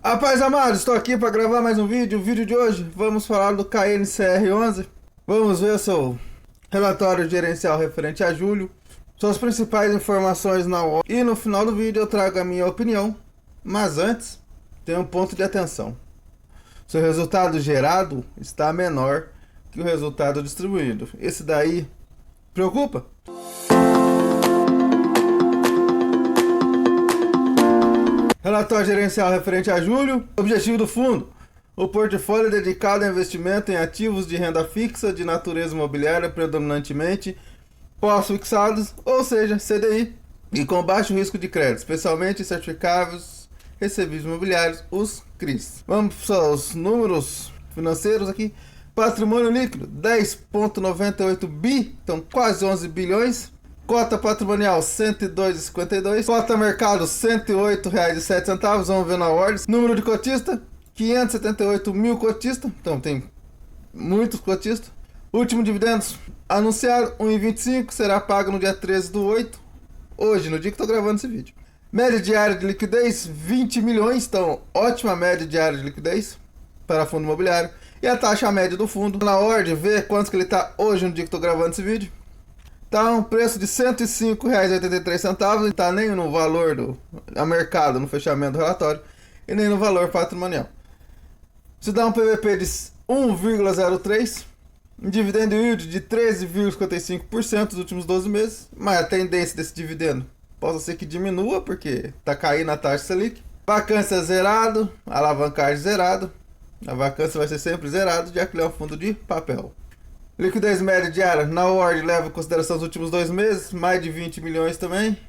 Rapaz amado, estou aqui para gravar mais um vídeo. O vídeo de hoje vamos falar do KNCR11. Vamos ver seu relatório gerencial referente a julho, suas principais informações na hora. E no final do vídeo eu trago a minha opinião. Mas antes, tem um ponto de atenção. Seu resultado gerado está menor que o resultado distribuído. Esse daí preocupa? Relatório gerencial referente a julho. Objetivo do fundo: o portfólio é dedicado a investimento em ativos de renda fixa de natureza imobiliária, predominantemente pós-fixados, ou seja, CDI, e com baixo risco de crédito, especialmente certificados recebíveis imobiliários, os CRIs. Vamos para os números financeiros aqui. Patrimônio líquido 10,98 bi, então quase 11 bilhões. Cota patrimonial 102,52. Cota mercado R$ 108,07. Vamos ver na ordem. Número de cotista 578 mil cotistas. Então tem muitos cotistas. Último dividendos anunciado 1,25. Será pago no dia 13/8. Hoje, no dia que estou gravando esse vídeo. Média diária de liquidez 20 milhões. Então ótima média diária de liquidez para fundo imobiliário. E a taxa média do fundo. Na ordem, ver quanto que ele está hoje no dia que estou gravando esse vídeo. Tá um preço de R$ 105,83, não está nem no valor do mercado no fechamento do relatório e nem no valor patrimonial. Isso dá um PVP de 1,03, um dividendo yield de 13,55% nos últimos 12 meses, mas a tendência desse dividendo possa ser que diminua porque está caindo a taxa Selic. Vacância zerado, alavancagem zerado, a vacância vai ser sempre zerado, já que ele é um fundo de papel. Liquidez média diária, na ordem, leva em consideração os últimos 2 meses, mais de 20 milhões também.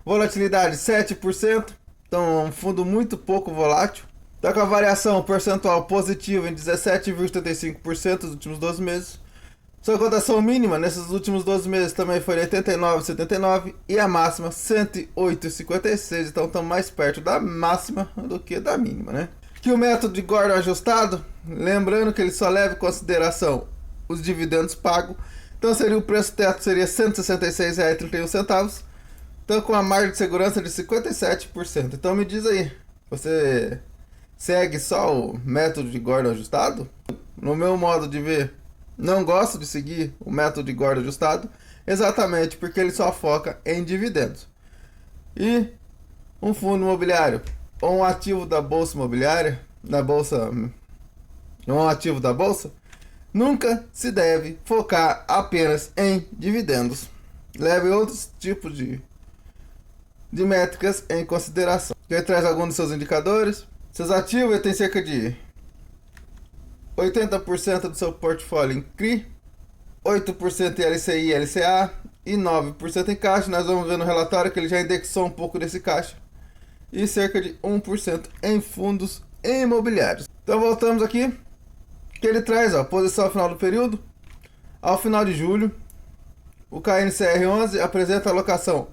Volatilidade 7%, então um fundo muito pouco volátil. Está com a variação percentual positiva em 17,75% nos últimos 12 meses. Sua cotação mínima nesses últimos 12 meses também foi 89,79 e a máxima 108,56, então estamos mais perto da máxima do que da mínima, né? Que o método de Gordon ajustado, lembrando que ele só leva em consideração os dividendos pagos, então seria o preço teto seria R$ 166,31, então com a margem de segurança de 57%. Então me diz aí, você segue só o método de Gordon ajustado? No meu modo de ver, não gosto de seguir o método de Gordon ajustado, exatamente porque ele só foca em dividendos. E um fundo imobiliário ou um ativo da bolsa imobiliária, um ativo da bolsa, nunca se deve focar apenas em dividendos. Leve outros tipos de métricas em consideração. Ele traz alguns dos seus indicadores. Seus ativos, ele tem cerca de 80% do seu portfólio em CRI, 8% em LCI e LCA e 9% em caixa. Nós vamos ver no relatório que ele já indexou um pouco desse caixa. E cerca de 1% em fundos imobiliários. Então voltamos aqui. Que ele traz a posição final do período. Ao final de julho, o KNCR11 apresenta a alocação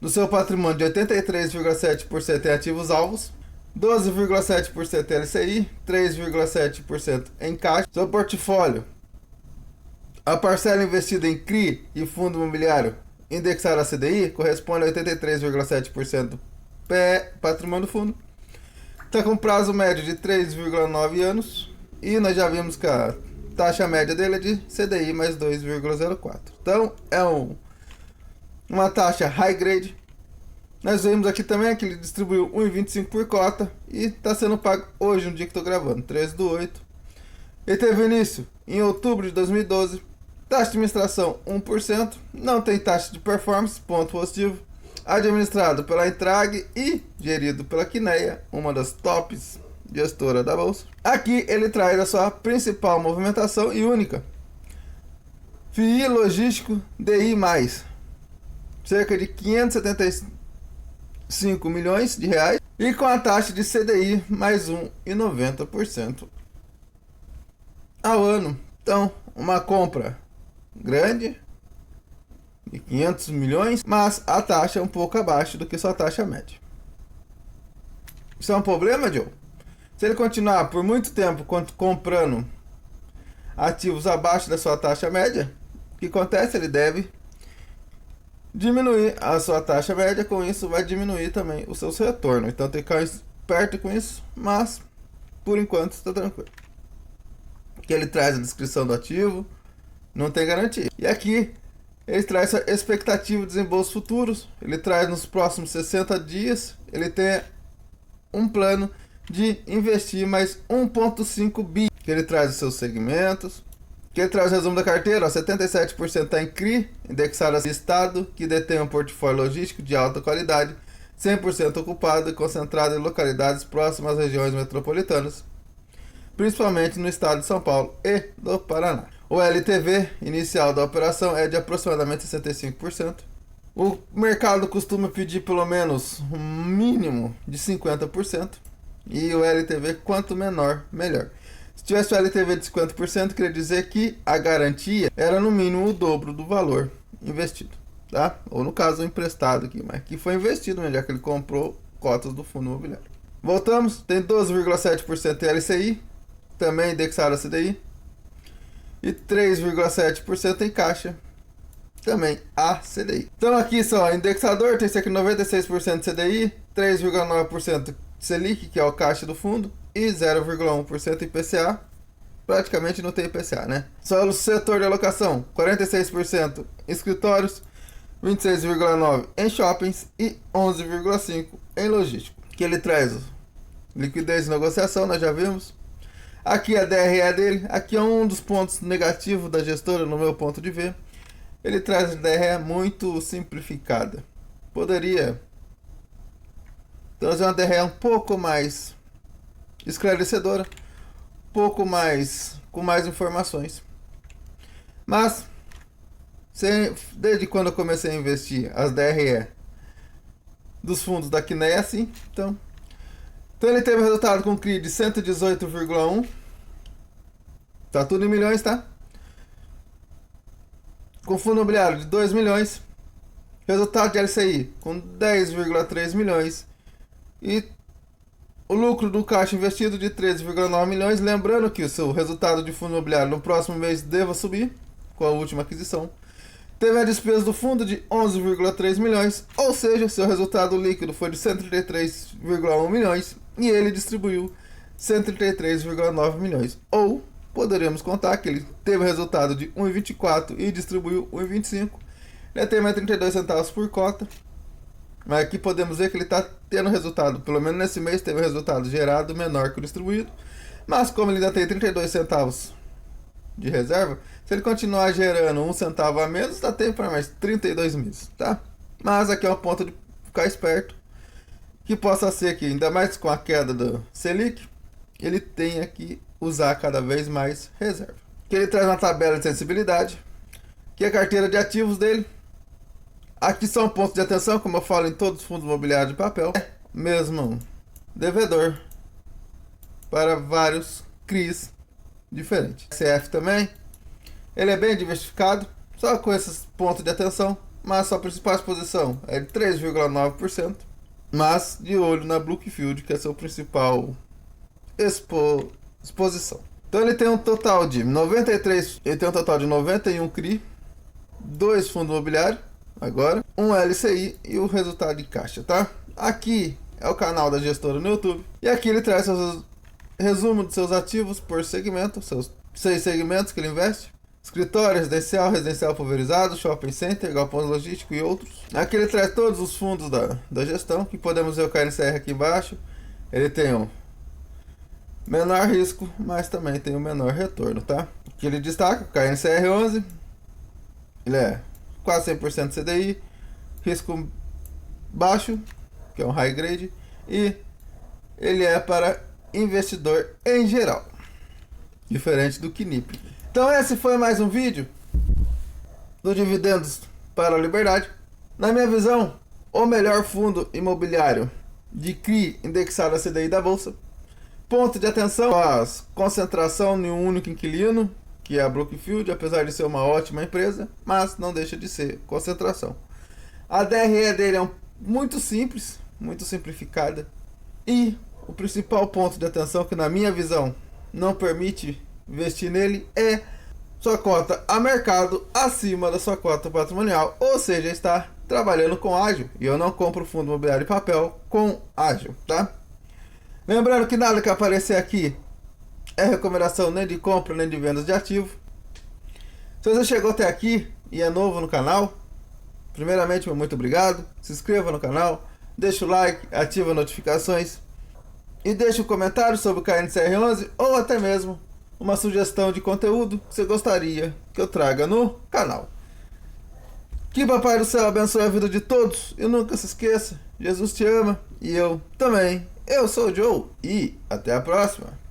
do seu patrimônio de 83,7% em ativos alvos, 12,7% em LCI, 3,7% em caixa. Seu portfólio, a parcela investida em CRI e fundo imobiliário indexado a CDI corresponde a 83,7% do patrimônio do fundo. Está com prazo médio de 3,9 anos e nós já vimos que a taxa média dele é de CDI mais 2,04. Então é uma taxa high grade. Nós vimos aqui também que ele distribuiu 1,25 por cota e está sendo pago hoje, no dia que estou gravando, 13/8. Ele teve início em outubro de 2012. Taxa de administração 1%. Não tem taxa de performance, ponto positivo. Administrado pela Intrag e gerido pela Quineia, uma das tops gestoras da bolsa. Aqui ele traz a sua principal movimentação e única. FII logístico DI+, cerca de 575 milhões de reais e com a taxa de CDI mais 1,90% ao ano. Então, uma compra grande de 500 milhões, mas a taxa é um pouco abaixo do que sua taxa média. Isso é um problema, Joe? Se ele continuar por muito tempo comprando ativos abaixo da sua taxa média, o que acontece? Ele deve diminuir a sua taxa média, com isso vai diminuir também os seus retornos. Então tem que perto com isso, mas por enquanto está tranquilo. Aqui ele traz a descrição do ativo, não tem garantia. E aqui ele traz a expectativa de desembolsos futuros, ele traz nos próximos 60 dias, ele tem um plano de investir mais 1,5 bi, que ele traz os seus segmentos, que ele traz o resumo da carteira, ó, 77% está em CRI, indexado a estado, que detém um portfólio logístico de alta qualidade, 100% ocupado e concentrado em localidades próximas às regiões metropolitanas, principalmente no estado de São Paulo e do Paraná. O LTV inicial da operação é de aproximadamente 65%. O mercado costuma pedir pelo menos um mínimo de 50%. E o LTV, quanto menor, melhor. Se tivesse o LTV de 50%, queria dizer que a garantia era no mínimo o dobro do valor investido, tá? Ou no caso, o emprestado aqui, mas que foi investido, já que ele comprou cotas do fundo imobiliário. Voltamos, tem 12,7% em LCI, também indexado a CDI, e 3,7% em caixa, também a CDI. Então aqui só, indexador, tem esse aqui 96% CDI, 3,9% Selic, que é o caixa do fundo, e 0,1% IPCA. Praticamente não tem IPCA, né? Só o setor de alocação, 46% em escritórios, 26,9% em shoppings e 11,5% em logístico. Que ele traz liquidez de negociação, nós já vimos. Aqui a DRE dele, aqui é um dos pontos negativos da gestora, no meu ponto de ver. Ele traz a DRE muito simplificada. Poderia trazer uma DRE um pouco mais esclarecedora, um pouco mais com mais informações. Mas desde quando eu comecei a investir, as DRE dos fundos daqui não é assim. Então ele teve resultado com CRI de 118,1. Tá tudo em milhões, tá? Com fundo imobiliário de 2 milhões. Resultado de LCI com 10,3 milhões. E o lucro do caixa investido de 13,9 milhões. Lembrando que o seu resultado de fundo imobiliário no próximo mês deva subir com a última aquisição. Teve a despesa do fundo de 11,3 milhões. Ou seja, seu resultado líquido foi de 133,1 milhões. E ele distribuiu 133,9 milhões. Ou poderíamos contar que ele teve resultado de 1,24 e distribuiu 1,25. Ele tem mais 32 centavos por cota. Mas aqui podemos ver que ele está tendo resultado, pelo menos nesse mês teve resultado gerado menor que o distribuído. Mas como ele ainda tem 32 centavos de reserva, se ele continuar gerando 1 centavo a menos, dá tempo para mais 32 meses, tá? Mas aqui é um ponto de ficar esperto, que possa ser que, ainda mais com a queda do Selic, ele tenha que usar cada vez mais reserva. Que ele traz uma tabela de sensibilidade, que é a carteira de ativos dele. Aqui são pontos de atenção, como eu falo em todos os fundos imobiliários de papel. É mesmo devedor para vários CRIs diferentes. CF também. Ele é bem diversificado, só com esses pontos de atenção. Mas sua principal exposição é de 3,9%. Mas de olho na Brookfield, que é seu principal exposição. Então ele tem um total de 93, ele tem um total de 91 CRI, 2 fundos imobiliários, agora, um LCI e o resultado de caixa, tá? Aqui é o canal da gestora no YouTube. E aqui ele traz seus resumo de seus ativos por segmento, seus 6 segmentos que ele investe: escritório, residencial pulverizado, shopping center, galpão logístico e outros. Aqui ele traz todos os fundos da gestão, que podemos ver o KNCR aqui embaixo. Ele tem um menor risco, mas também tem um menor retorno, tá? Aqui ele destaca o KNCR 11, ele é quase 100% CDI, risco baixo, que é um high grade, e ele é para investidor em geral, diferente do KNIP. Então esse foi mais um vídeo do Dividendos para a Liberdade. Na minha visão, o melhor fundo imobiliário de CRI indexado a CDI da Bolsa. Ponto de atenção: a concentração em um único inquilino, que é a Brookfield, apesar de ser uma ótima empresa, mas não deixa de ser concentração. A DRE dele é muito simples, muito simplificada. E o principal ponto de atenção, que na minha visão não permite investir nele, é sua cota a mercado acima da sua cota patrimonial, ou seja, está trabalhando com ágio. E eu não compro fundo imobiliário de papel com ágio, tá? Lembrando que nada que aparecer aqui é recomendação nem de compra nem de vendas de ativo. Se você chegou até aqui e é novo no canal, primeiramente, muito obrigado. Se inscreva no canal, deixa o like, ativa as notificações e deixa um comentário sobre o KNCR11 ou até mesmo uma sugestão de conteúdo que você gostaria que eu traga no canal. Que Papai do Céu abençoe a vida de todos e nunca se esqueça, Jesus te ama e eu também. Eu sou o Joe e até a próxima.